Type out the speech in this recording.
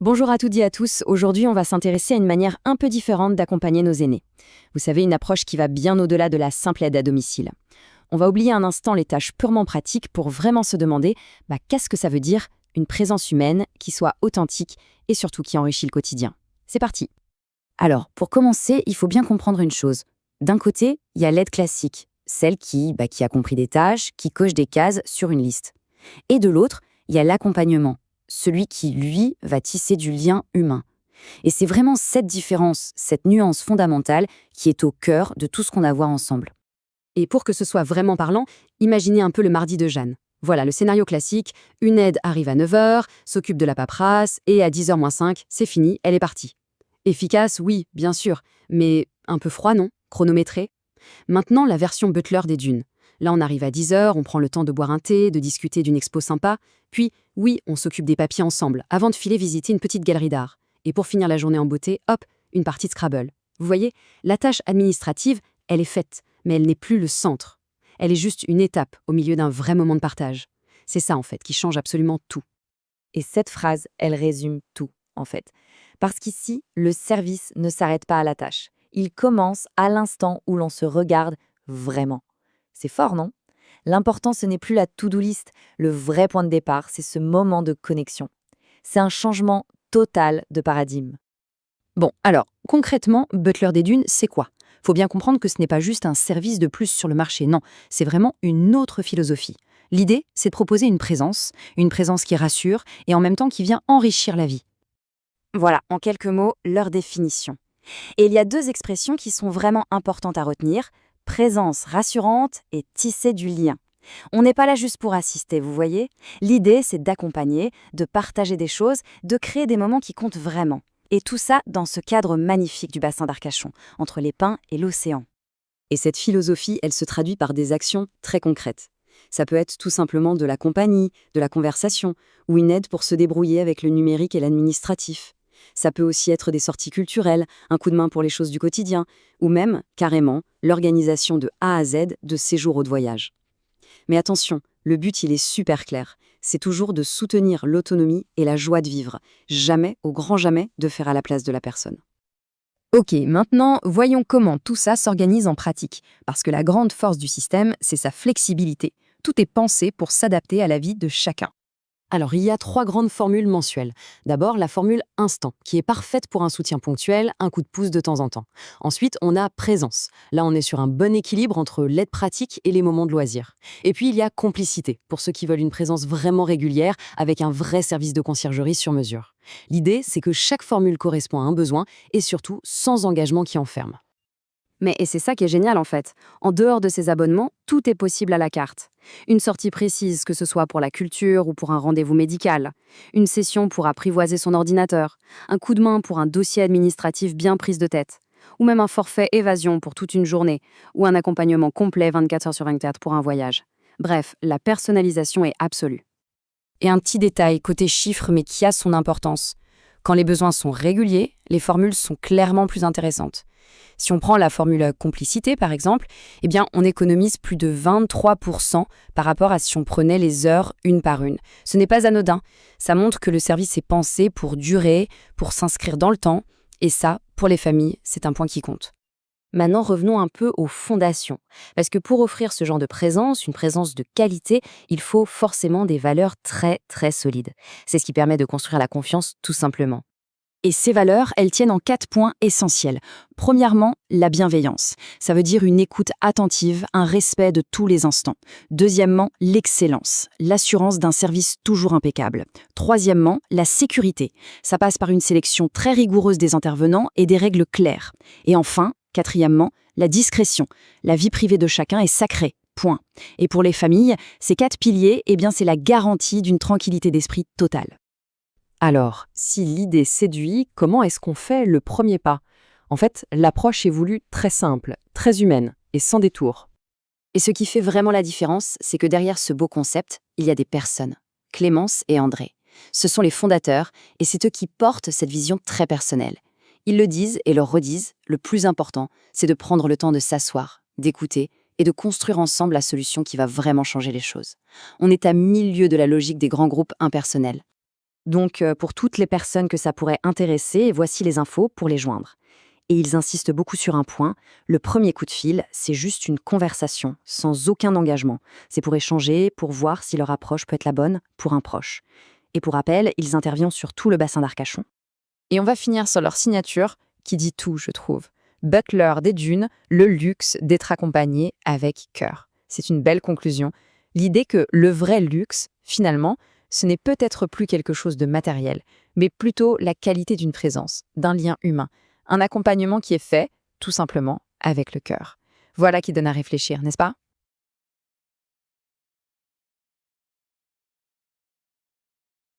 Bonjour à toutes et à tous, aujourd'hui on va s'intéresser à une manière un peu différente d'accompagner nos aînés. Vous savez, une approche qui va bien au-delà de la simple aide à domicile. On va oublier un instant les tâches purement pratiques pour vraiment se demander qu'est-ce que ça veut dire une présence humaine qui soit authentique et surtout qui enrichit le quotidien. C'est parti. Alors, pour commencer, il faut bien comprendre une chose. D'un côté, il y a l'aide classique, celle qui a compris des tâches, qui coche des cases sur une liste. Et de l'autre, il y a l'accompagnement, celui qui, lui, va tisser du lien humain. Et c'est vraiment cette différence, cette nuance fondamentale qui est au cœur de tout ce qu'on a à voir ensemble. Et pour que ce soit vraiment parlant, imaginez un peu le mardi de Jeanne. Voilà le scénario classique, une aide arrive à 9 heures, s'occupe de la paperasse, et à 10h moins 5, c'est fini, elle est partie. Efficace, oui, bien sûr, mais un peu froid, non? Chronométré? Maintenant, la version Butler des Dunes. Là, on arrive à 10 heures, on prend le temps de boire un thé, de discuter d'une expo sympa, puis, oui, on s'occupe des papiers ensemble, avant de filer visiter une petite galerie d'art. Et pour finir la journée en beauté, hop, une partie de Scrabble. Vous voyez, la tâche administrative, elle est faite, mais elle n'est plus le centre. Elle est juste une étape au milieu d'un vrai moment de partage. C'est ça, en fait, qui change absolument tout. Et cette phrase, elle résume tout, en fait. Parce qu'ici, le service ne s'arrête pas à la tâche. Il commence à l'instant où l'on se regarde vraiment. C'est fort, non? L'important, ce n'est plus la to-do list. Le vrai point de départ, c'est ce moment de connexion. C'est un changement total de paradigme. Bon, alors, concrètement, Butler des Dunes, c'est quoi? Faut bien comprendre que ce n'est pas juste un service de plus sur le marché, non, c'est vraiment une autre philosophie. L'idée, c'est de proposer une présence qui rassure et en même temps qui vient enrichir la vie. Voilà, en quelques mots, leur définition. Et il y a deux expressions qui sont vraiment importantes à retenir, présence rassurante et tisser du lien. On n'est pas là juste pour assister, vous voyez? L'idée, c'est d'accompagner, de partager des choses, de créer des moments qui comptent vraiment. Et tout ça dans ce cadre magnifique du bassin d'Arcachon, entre les pins et l'océan. Et cette philosophie, elle se traduit par des actions très concrètes. Ça peut être tout simplement de la compagnie, de la conversation, ou une aide pour se débrouiller avec le numérique et l'administratif. Ça peut aussi être des sorties culturelles, un coup de main pour les choses du quotidien, ou même, carrément, l'organisation de A à Z de séjours de voyage. Mais attention, le but il est super clair. C'est toujours de soutenir l'autonomie et la joie de vivre. Jamais, au grand jamais, de faire à la place de la personne. Ok, maintenant, voyons comment tout ça s'organise en pratique. Parce que la grande force du système, c'est sa flexibilité. Tout est pensé pour s'adapter à la vie de chacun. Alors, il y a trois grandes formules mensuelles. D'abord, la formule instant, qui est parfaite pour un soutien ponctuel, un coup de pouce de temps en temps. Ensuite, on a présence. Là, on est sur un bon équilibre entre l'aide pratique et les moments de loisir. Et puis, il y a complicité, pour ceux qui veulent une présence vraiment régulière, avec un vrai service de conciergerie sur mesure. L'idée, c'est que chaque formule correspond à un besoin, et surtout sans engagement qui enferme. Et c'est ça qui est génial en fait. En dehors de ces abonnements, tout est possible à la carte. Une sortie précise, que ce soit pour la culture ou pour un rendez-vous médical. Une session pour apprivoiser son ordinateur. Un coup de main pour un dossier administratif bien prise de tête. Ou même un forfait évasion pour toute une journée. Ou un accompagnement complet 24 heures sur 24 pour un voyage. Bref, la personnalisation est absolue. Et un petit détail côté chiffres mais qui a son importance. Quand les besoins sont réguliers, les formules sont clairement plus intéressantes. Si on prend la formule complicité, par exemple, on économise plus de 23% par rapport à si on prenait les heures une par une. Ce n'est pas anodin. Ça montre que le service est pensé pour durer, pour s'inscrire dans le temps. Et ça, pour les familles, c'est un point qui compte. Maintenant, revenons un peu aux fondations. Parce que pour offrir ce genre de présence, une présence de qualité, il faut forcément des valeurs très, très solides. C'est ce qui permet de construire la confiance, tout simplement. Et ces valeurs, elles tiennent en 4 points essentiels. Premièrement, la bienveillance. Ça veut dire une écoute attentive, un respect de tous les instants. Deuxièmement, l'excellence, l'assurance d'un service toujours impeccable. Troisièmement, la sécurité. Ça passe par une sélection très rigoureuse des intervenants et des règles claires. Et enfin, quatrièmement, la discrétion. La vie privée de chacun est sacrée. Point. Et pour les familles, ces 4 piliers, c'est la garantie d'une tranquillité d'esprit totale. Alors, si l'idée séduit, comment est-ce qu'on fait le premier pas? En fait, l'approche est voulue très simple, très humaine et sans détour. Et ce qui fait vraiment la différence, c'est que derrière ce beau concept, il y a des personnes. Clémence et André. Ce sont les fondateurs et c'est eux qui portent cette vision très personnelle. Ils le disent et le redisent, le plus important, c'est de prendre le temps de s'asseoir, d'écouter et de construire ensemble la solution qui va vraiment changer les choses. On est à milieu de la logique des grands groupes impersonnels. Donc, pour toutes les personnes que ça pourrait intéresser, voici les infos pour les joindre. Et ils insistent beaucoup sur un point, le premier coup de fil, c'est juste une conversation, sans aucun engagement. C'est pour échanger, pour voir si leur approche peut être la bonne pour un proche. Et pour rappel, ils interviennent sur tout le bassin d'Arcachon. Et on va finir sur leur signature, qui dit tout, je trouve. Butler des dunes, le luxe d'être accompagné avec cœur. C'est une belle conclusion. L'idée que le vrai luxe, finalement, ce n'est peut-être plus quelque chose de matériel, mais plutôt la qualité d'une présence, d'un lien humain. Un accompagnement qui est fait, tout simplement, avec le cœur. Voilà qui donne à réfléchir, n'est-ce pas ?